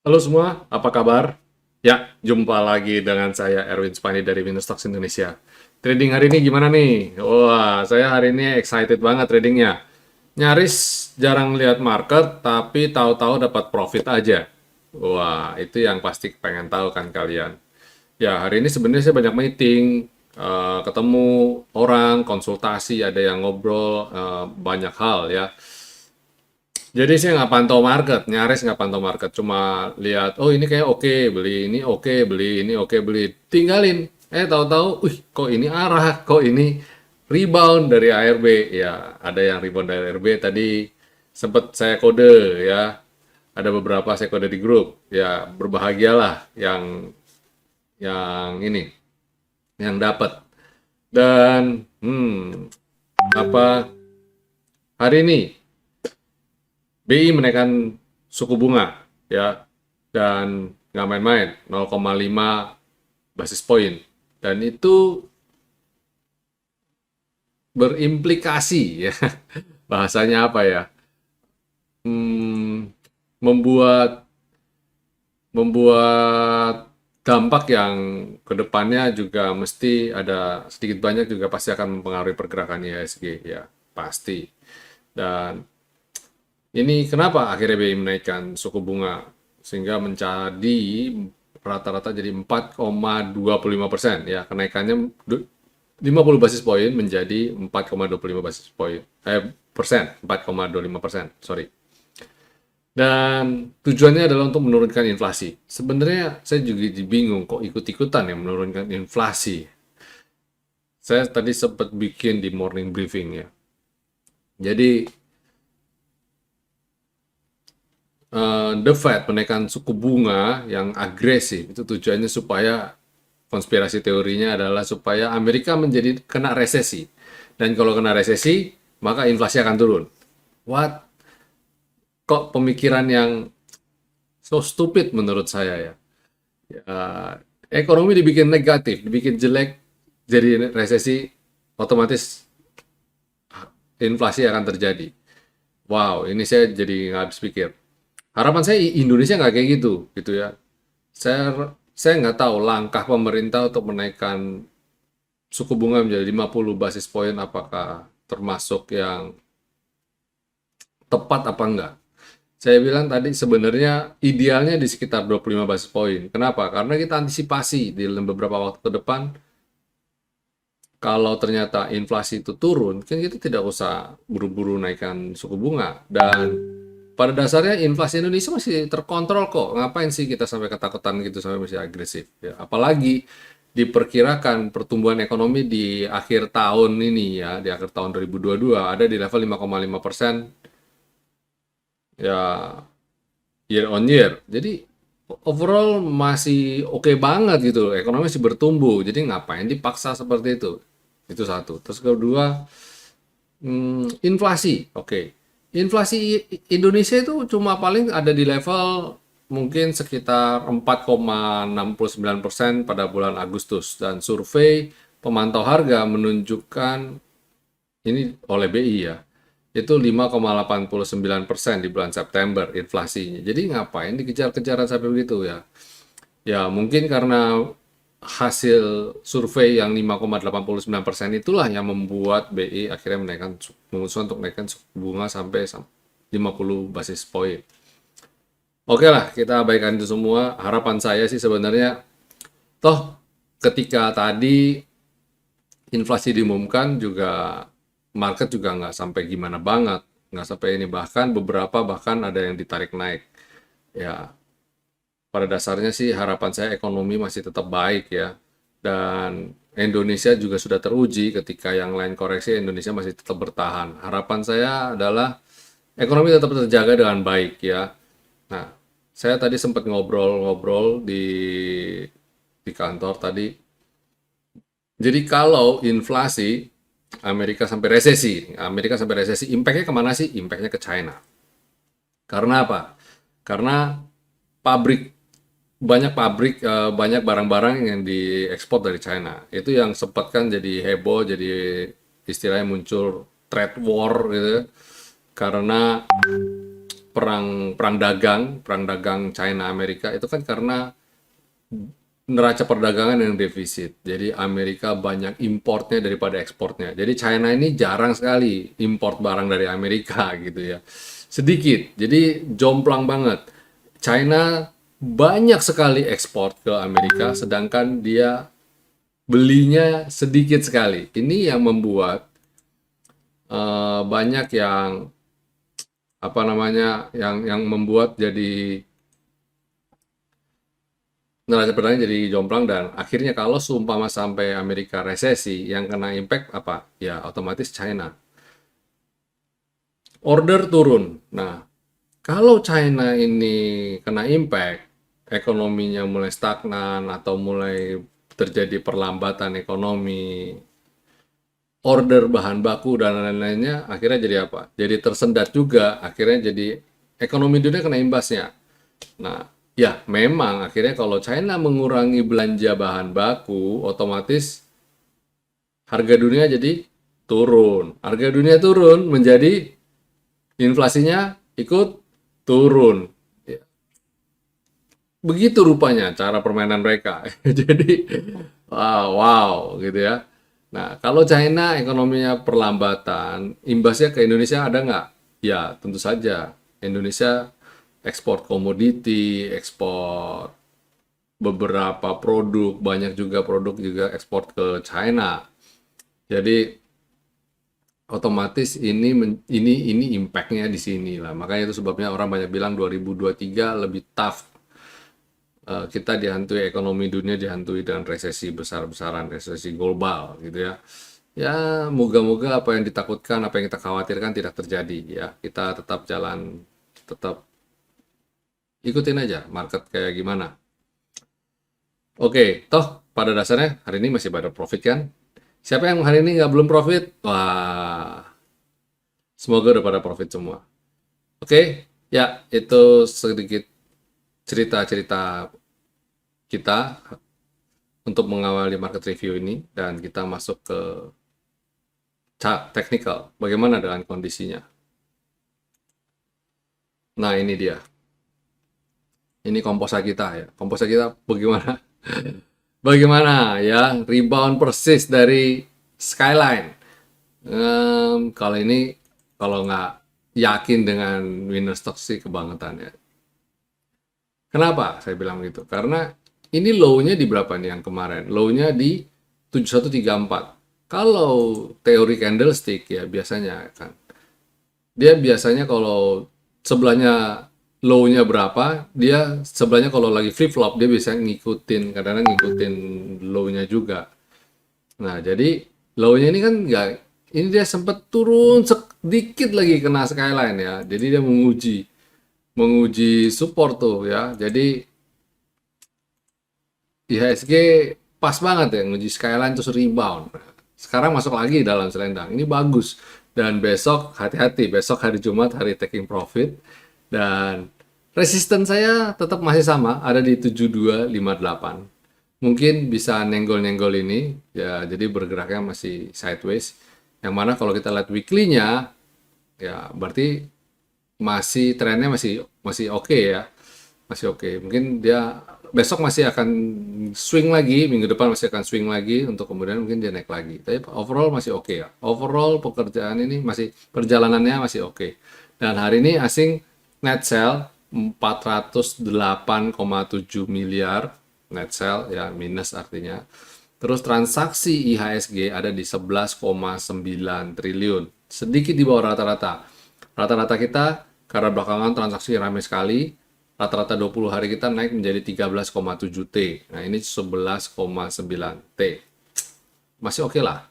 Halo semua, apa kabar? Ya, jumpa lagi dengan saya Erwin Spani dari Windows Stocks Indonesia. Trading hari ini gimana nih? Wah, saya hari ini excited banget tradingnya. Nyaris jarang lihat market, tapi tahu-tahu dapat profit aja. Wah, itu yang pasti pengen tahu kan kalian. Ya, hari ini sebenarnya saya banyak meeting, ketemu orang, konsultasi, ada yang ngobrol, banyak hal ya. Jadi saya nggak pantau market, nyaris nggak pantau market. Cuma lihat, oh ini kayak oke, beli ini oke, beli ini oke, beli. Tinggalin. Tahu-tahu, wih kok ini arah, kok ini rebound dari ARB. Ya, ada yang rebound dari ARB tadi sempat saya kode ya. Ada beberapa saya kode di grup. Ya, berbahagialah yang ini, yang dapat. Dan apa hari ini BI menaikkan suku bunga ya, dan nggak main-main 0,5 basis point, dan itu berimplikasi ya. Bahasanya apa ya, hmm, membuat membuat dampak yang kedepannya juga mesti ada sedikit banyak, juga pasti akan mempengaruhi pergerakan IHSG ya, pasti. Dan ini kenapa akhirnya BI menaikkan suku bunga sehingga menjadi rata-rata jadi 4,25% ya, kenaikannya 50 basis poin menjadi 4,25 basis poin persen, 4,25%, sorry. Dan tujuannya adalah untuk menurunkan inflasi. Sebenarnya saya juga bingung kok ikut-ikutan ya menurunkan inflasi. Saya tadi sempat bikin di morning briefing ya. Jadi The Fed menaikkan suku bunga yang agresif itu tujuannya supaya, konspirasi teorinya adalah supaya Amerika menjadi kena resesi, dan kalau kena resesi maka inflasi akan turun. What? Kok pemikiran yang so stupid menurut saya ya. Ekonomi dibikin negatif, dibikin jelek, jadi resesi, otomatis inflasi akan terjadi. Wow, ini saya jadi nggak habis pikir. Harapan saya Indonesia nggak kayak gitu ya. Saya nggak tahu langkah pemerintah untuk menaikkan suku bunga menjadi 50 basis poin apakah termasuk yang tepat apa enggak. Saya bilang tadi sebenarnya idealnya di sekitar 25 basis poin. Kenapa? Karena kita antisipasi di dalam beberapa waktu ke depan, kalau ternyata inflasi itu turun, kan kita tidak usah buru-buru naikkan suku bunga. Dan pada dasarnya inflasi Indonesia masih terkontrol kok. Ngapain sih kita sampai ketakutan gitu, sampai masih agresif? Ya, apalagi diperkirakan pertumbuhan ekonomi di akhir tahun ini ya, di akhir tahun 2022 ada di level 5,5% ya, year on year. Jadi overall masih oke banget gitu, ekonomi masih bertumbuh. Jadi ngapain dipaksa seperti itu? Itu satu. Terus kedua, inflasi. Oke. Inflasi Indonesia itu cuma paling ada di level mungkin sekitar 4,69% pada bulan Agustus, dan survei pemantau harga menunjukkan, ini oleh BI ya, itu 5,89% di bulan September inflasinya. Jadi ngapain dikejar-kejaran sampai begitu ya? Ya mungkin karena hasil survei yang 5,89% itulah yang membuat BI akhirnya memutuskan untuk menaikkan suku bunga sampai 50 basis poin. Oke lah, kita abaikan itu semua. Harapan saya sih sebenarnya, toh ketika tadi inflasi diumumkan juga, market juga nggak sampai gimana banget, nggak sampai ini, bahkan beberapa bahkan ada yang ditarik naik. Ya, pada dasarnya sih harapan saya ekonomi masih tetap baik ya. Dan Indonesia juga sudah teruji, ketika yang lain koreksi Indonesia masih tetap bertahan. Harapan saya adalah ekonomi tetap terjaga dengan baik ya. Nah, saya tadi sempat ngobrol-ngobrol di kantor tadi. Jadi kalau inflasi Amerika sampai resesi, impact-nya kemana sih? Impact-nya ke China. Karena apa? Karena pabrik banyak barang-barang yang diekspor dari China. Itu yang sempat kan jadi heboh, jadi istilahnya muncul trade war gitu ya. Karena perang dagang China Amerika itu kan karena neraca perdagangan yang defisit. Jadi Amerika banyak importnya daripada ekspornya. Jadi China ini jarang sekali import barang dari Amerika gitu ya. Sedikit. Jadi jomplang banget. China banyak sekali ekspor ke Amerika, sedangkan dia belinya sedikit sekali. Ini yang membuat banyak yang apa namanya, yang membuat jadi neraca perdagangan jadi jomplang, dan akhirnya kalau seumpama sampai Amerika resesi, yang kena impact apa? Ya otomatis China. Order turun. Nah, kalau China ini kena impact, ekonominya mulai stagnan atau mulai terjadi perlambatan ekonomi, order bahan baku dan lain-lainnya, akhirnya jadi apa? Jadi tersendat juga, akhirnya jadi ekonomi dunia kena imbasnya. Nah, ya memang akhirnya kalau China mengurangi belanja bahan baku, otomatis harga dunia jadi turun. Harga dunia turun menjadi inflasinya ikut turun. Ya, begitu rupanya cara permainan mereka. Jadi, wow, gitu ya. Nah, kalau China ekonominya perlambatan, imbasnya ke Indonesia ada nggak? Ya, tentu saja. Indonesia ekspor komoditi, ekspor beberapa produk, banyak juga produk juga ekspor ke China. Jadi otomatis ini impact-nya di sini lah. Makanya itu sebabnya orang banyak bilang 2023 lebih tough. Kita dihantui, ekonomi dunia dihantui dengan resesi besar-besaran, resesi global gitu ya. Ya, moga-moga apa yang ditakutkan, apa yang kita khawatirkan tidak terjadi ya. Kita tetap jalan, tetap ikutin aja market kayak gimana. Oke, toh pada dasarnya hari ini masih pada profit kan? Siapa yang hari ini nggak belum profit? Wah, semoga udah pada profit semua. Oke, ya itu sedikit cerita-cerita kita untuk mengawali market review ini, dan kita masuk ke chart technical. Bagaimana dengan kondisinya? Nah, ini dia. Ini komposa kita ya. Komposa kita bagaimana? Bagaimana ya? Rebound persis dari Skyline. Kalau ini, kalau nggak yakin dengan winner stock sih kebangetan ya. Kenapa saya bilang gitu? Karena ini low-nya di berapa nih yang kemarin? Low-nya di 7134. Kalau teori candlestick ya biasanya kan, dia biasanya kalau sebelahnya low-nya berapa, dia sebelahnya kalau lagi flip flop dia bisa ngikutin, kadang-kadang ngikutin low-nya juga. Nah, jadi low-nya ini kan nggak, ini dia sempat turun sedikit lagi kena skyline ya. Jadi dia menguji support tuh ya. Jadi IHSG pas banget ya nguji skyline terus rebound. Sekarang masuk lagi dalam selendang. Ini bagus. Dan besok hati-hati, besok hari Jumat hari taking profit, dan resisten saya tetap masih sama, ada di 7258. Mungkin bisa nenggol-nenggol ini ya, jadi bergeraknya masih sideways. Yang mana kalau kita lihat weekly-nya ya berarti masih trennya masih masih oke ya, masih oke. Mungkin dia besok masih akan swing lagi, minggu depan masih akan swing lagi, untuk kemudian mungkin dia naik lagi. Tapi overall masih oke ya. Overall pekerjaan ini masih, perjalanannya masih oke. Dan hari ini asing net sell 408,7 miliar net sell ya, minus artinya. Terus transaksi IHSG ada di 11,9 triliun, sedikit di bawah rata-rata. Rata-rata kita karena belakangan transaksi ramai sekali, rata-rata 20 hari kita naik menjadi 13,7 T. Nah, ini 11,9 T. Masih oke lah.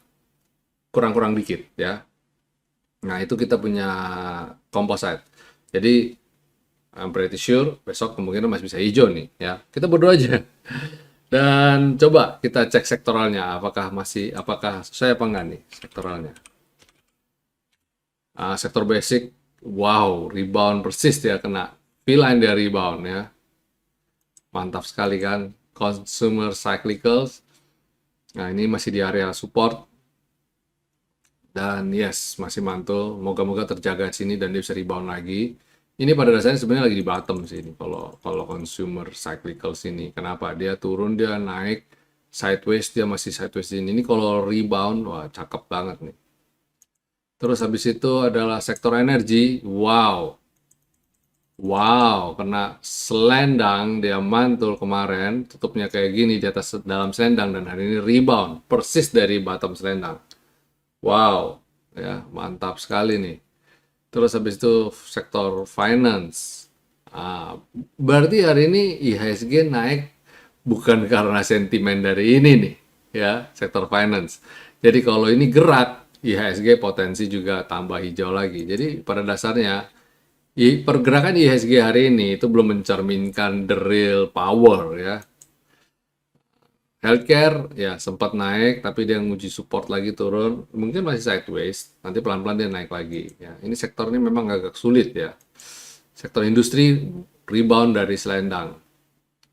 Kurang-kurang dikit ya. Nah, itu kita punya composite. Jadi, I'm pretty sure besok kemungkinan masih bisa hijau nih ya. Kita berdoa aja. Dan coba kita cek sektoralnya, apakah sesuai apa enggak nih sektoralnya. Sektor basic, wow, rebound persis dia kena. P-line dia rebound ya. Mantap sekali kan. Consumer cyclicals. Nah, ini masih di area support. Dan yes, masih mantul. Moga-moga terjaga di sini dan dia bisa rebound lagi. Ini pada dasarnya sebenarnya lagi di bottom sih ini kalau kalau consumer cyclicals ini. Kenapa? Dia turun, dia naik sideways, dia masih sideways ini. Ini kalau rebound, wah cakep banget nih. Terus habis itu adalah sektor energi. Wow. Wow, kena selendang dia mantul kemarin, tutupnya kayak gini di atas dalam selendang dan hari ini rebound persis dari bottom selendang. Wow, ya mantap sekali nih. Terus habis itu sektor finance. Berarti hari ini IHSG naik bukan karena sentimen dari ini nih, ya, sektor finance. Jadi kalau ini gerak, IHSG potensi juga tambah hijau lagi. Jadi pada dasarnya pergerakan IHSG hari ini itu belum mencerminkan the real power ya. Healthcare ya sempat naik tapi dia nguji support lagi turun, mungkin masih sideways, nanti pelan-pelan dia naik lagi ya. Ini sektor ini memang agak sulit ya. Sektor industri rebound dari selendang.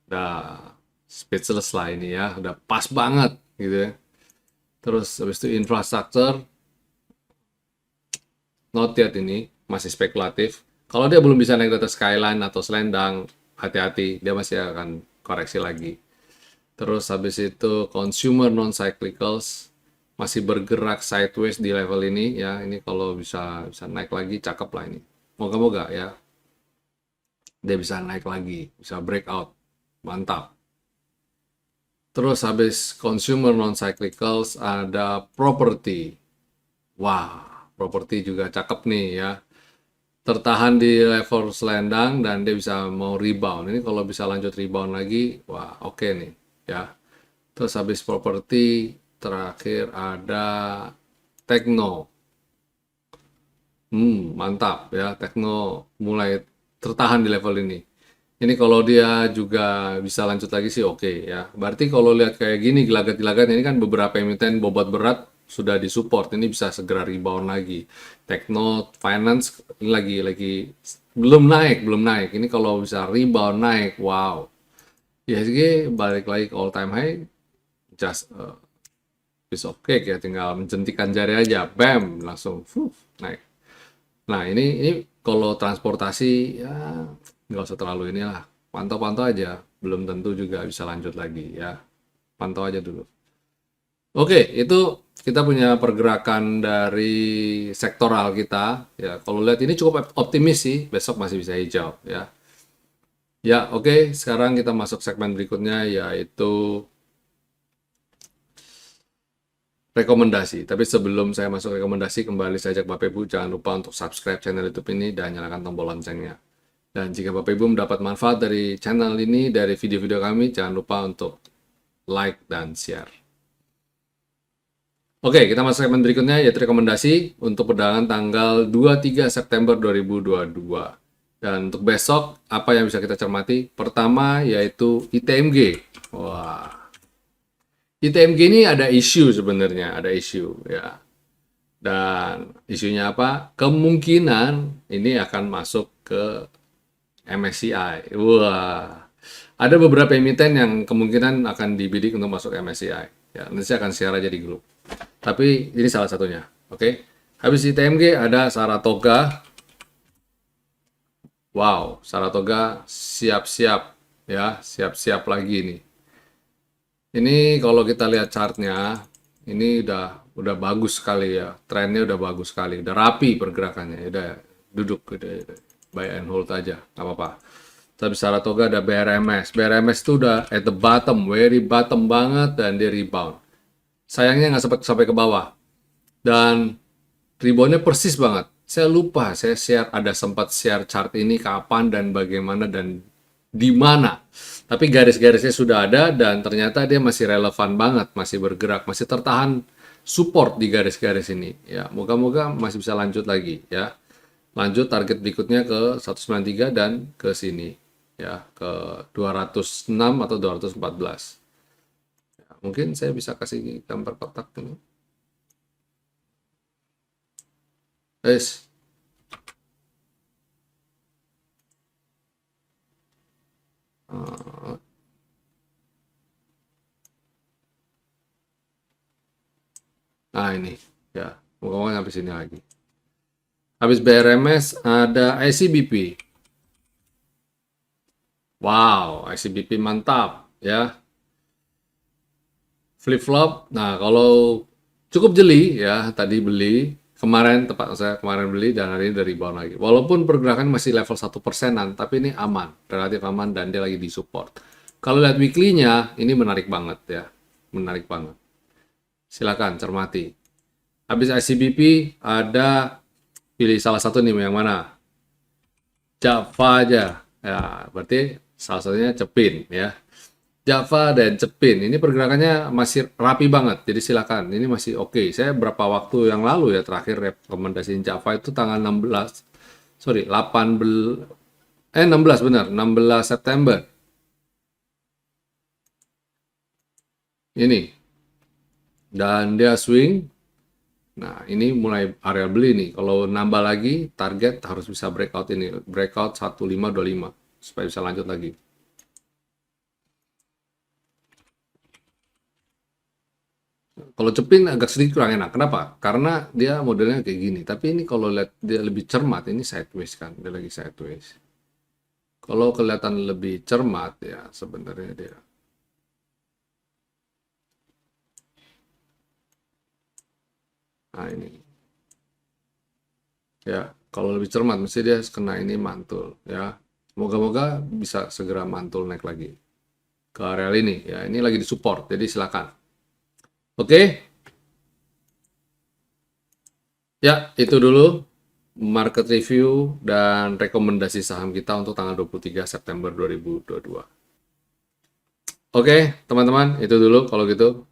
Udah speechless lah ini ya, udah pas banget gitu ya. Terus habis itu infrastruktur not yet ini masih spekulatif. Kalau dia belum bisa naik ke atas skyline atau selendang, hati-hati, dia masih akan koreksi lagi. Terus habis itu consumer non cyclicals masih bergerak sideways di level ini ya. Ini kalau bisa bisa naik lagi cakep lah ini. Moga-moga ya dia bisa naik lagi, bisa breakout. Mantap. Terus habis consumer non cyclicals ada property. Wah, properti juga cakep nih ya. Tertahan di level selendang dan dia bisa mau rebound. Ini kalau bisa lanjut rebound lagi, wah oke nih ya. Terus habis properti terakhir ada Tekno. Mantap ya, Tekno mulai tertahan di level ini. Ini kalau dia juga bisa lanjut lagi sih oke ya. Berarti kalau lihat kayak gini gelagat-gelagat ini kan beberapa emiten bobot berat sudah disupport. Ini bisa segera rebound lagi. Tekno Finance ini lagi belum naik. Ini kalau bisa rebound naik, wow. IHSG balik lagi ke all time high, just piece of cake ya, tinggal menjentikan jari aja, bam, langsung naik. Nah ini kalau transportasi ya nggak usah terlalu inilah, pantau-pantau aja, belum tentu juga bisa lanjut lagi ya, pantau aja dulu. Oke, itu kita punya pergerakan dari sektoral kita ya. Kalau lihat ini cukup optimis sih, besok masih bisa hijau ya. Ya, oke, sekarang kita masuk segmen berikutnya yaitu rekomendasi. Tapi sebelum saya masuk rekomendasi, kembali saya ajak Bapak Ibu jangan lupa untuk subscribe channel YouTube ini dan nyalakan tombol loncengnya. Dan jika Bapak Ibu mendapat manfaat dari channel ini, dari video-video kami, jangan lupa untuk like dan share. Oke, kita masuk segmen berikutnya yaitu rekomendasi untuk perdagangan tanggal 23 September 2022. Dan untuk besok, apa yang bisa kita cermati? Pertama yaitu ITMG. Wah, ITMG ini ada isu sebenarnya, ada isu ya. Dan isunya apa? Kemungkinan ini akan masuk ke MSCI. Wah, ada beberapa emiten yang kemungkinan akan dibidik untuk masuk MSCI. Ya, nanti saya akan share aja di grup. Tapi ini salah satunya. Oke. Habis ITMG ada Saratoga. Wow, Saratoga siap-siap ya, siap-siap lagi nih. Ini kalau kita lihat chartnya, ini udah bagus sekali ya, trennya udah bagus sekali, udah rapi pergerakannya, udah duduk, udah buy and hold aja, nggak apa-apa. Tapi Saratoga ada BRMS, BRMS itu udah at the bottom, very bottom banget dan dia rebound. Sayangnya nggak sampai ke bawah dan reboundnya persis banget. Saya lupa, saya share ada sempat share chart ini kapan dan bagaimana dan di mana. Tapi garis-garisnya sudah ada dan ternyata dia masih relevan banget, masih bergerak, masih tertahan support di garis-garis ini. Ya, moga-moga masih bisa lanjut lagi ya. Lanjut target berikutnya ke 193 dan ke sini ya, ke 206 atau 214. Ya, mungkin saya bisa kasih gambar kotak ini. Guys, nah ini ya, moga-moga sampai sini lagi. Habis BRMS ada ICBP. Wow, ICBP mantap ya. Flip flop. Nah, kalau cukup jeli ya, tadi beli kemarin tepat saya kemarin beli dan hari ini dari bawah lagi. Walaupun pergerakan masih level 1%-an, tapi ini aman, relatif aman dan dia lagi di support. Kalau lihat weekly-nya, ini menarik banget ya. Menarik banget. Silakan cermati. Habis ICBP ada pilih salah satu nih yang mana? Java aja. Ya, berarti salah satunya Cepin ya. Java dan Cepin. Ini pergerakannya masih rapi banget. Jadi silakan. Ini masih oke. Saya berapa waktu yang lalu ya terakhir rekomendasiin Java itu tanggal 16. Sorry, 18 16 benar, 16 September. Ini. Dan dia swing. Nah, ini mulai area beli nih. Kalau nambah lagi, target harus bisa breakout ini. Breakout 1525 supaya bisa lanjut lagi. Kalau Cepin agak sedikit kurang enak. Kenapa? Karena dia modelnya kayak gini. Tapi ini kalau lihat dia lebih cermat, ini sideways kan. Dia lagi sideways. Kalau kelihatan lebih cermat ya sebenarnya dia. Nah ini. Ya, kalau lebih cermat mesti dia kena ini mantul ya. Moga-moga bisa segera mantul naik lagi ke area ini ya. Ini lagi di support. Jadi silakan. Oke. Ya, itu dulu market review dan rekomendasi saham kita untuk tanggal 23 September 2022. Oke, teman-teman, itu dulu kalau gitu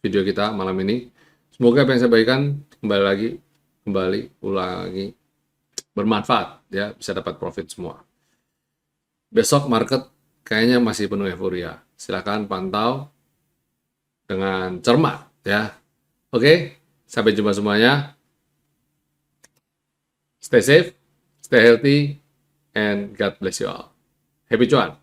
video kita malam ini. Semoga apa yang saya bagikan ulangi bermanfaat ya, bisa dapat profit semua. Besok market kayaknya masih penuh euforia. Silakan pantau dengan cermat ya. Oke, sampai jumpa semuanya. Stay safe, stay healthy, and God bless you all. Happy cuan!